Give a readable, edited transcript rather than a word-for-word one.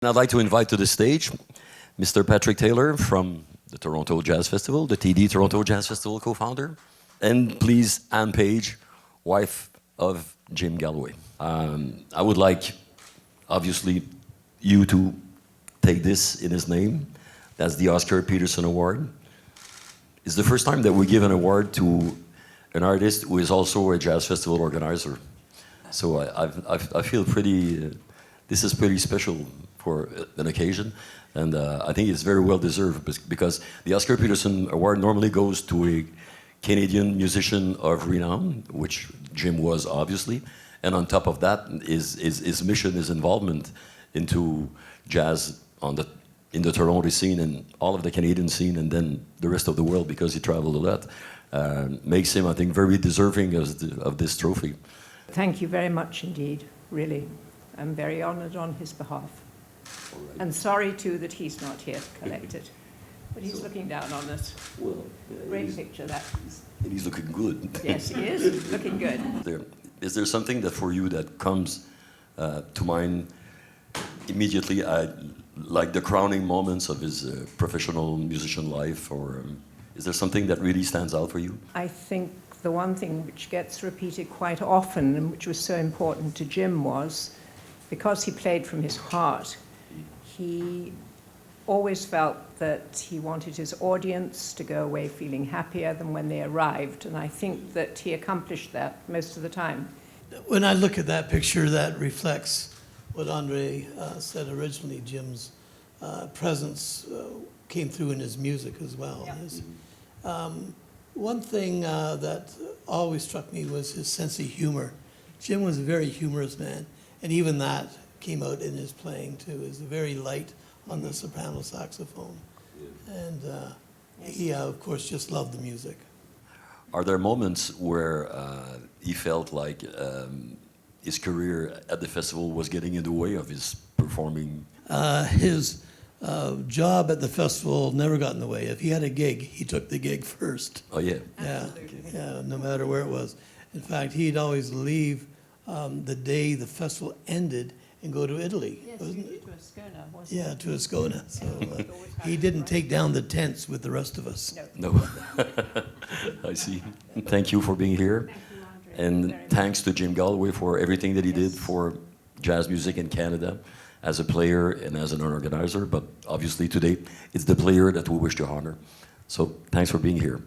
I'd like to invite to the stage Mr. Patrick Taylor from the Toronto Jazz Festival, the TD Toronto Jazz Festival co-founder, and please Anne Page, wife of Jim Galloway. I would like, obviously, you to take this in his name. That's the Oscar Peterson Award. It's the first time that we give an award to an artist who is also a jazz festival organizer. So I feel pretty, this is pretty special for an occasion, and I think it's very well deserved because the Oscar Peterson Award normally goes to a Canadian musician of renown, which Jim was obviously, and on top of that is his mission, his involvement into jazz in the Toronto scene and all of the Canadian scene, and then the rest of the world because he traveled a lot, makes him, I think, very deserving of this trophy. Thank you very much indeed, really. I'm very honoured on his behalf. Right. And sorry too that he's not here to collect it. But he's looking down on us. Well, great picture, that. And he's looking good. Yes, he is looking good. Is there something that for you that comes to mind immediately, like the crowning moments of his professional musician life, or is there something that really stands out for you? I think the one thing which gets repeated quite often and which was so important to Jim was, because he played from his heart, he always felt that he wanted his audience to go away feeling happier than when they arrived, and I think that he accomplished that most of the time. When I look at that picture, that reflects what Andre said originally. Jim's presence came through in his music as well. Yep. One thing that always struck me was his sense of humor. Jim was a very humorous man, and even that came out in his playing too. He was very light on the soprano saxophone. And he, of course, just loved the music. Are there moments where he felt like his career at the festival was getting in the way of his performing? His job at the festival never got in the way. If he had a gig, he took the gig first. Oh, yeah? Yeah, yeah, no matter where it was. In fact, he'd always leave the day the festival ended and go to Italy. Yes, to Ascona, wasn't Yeah, to Ascona. So he didn't take down the tents with the rest of us. No. I see. Thank you for being here. Thank you, Andre. And thanks to Jim Galloway for everything that he did for jazz music in Canada as a player and as an organizer. But obviously today, it's the player that we wish to honor. So thanks for being here.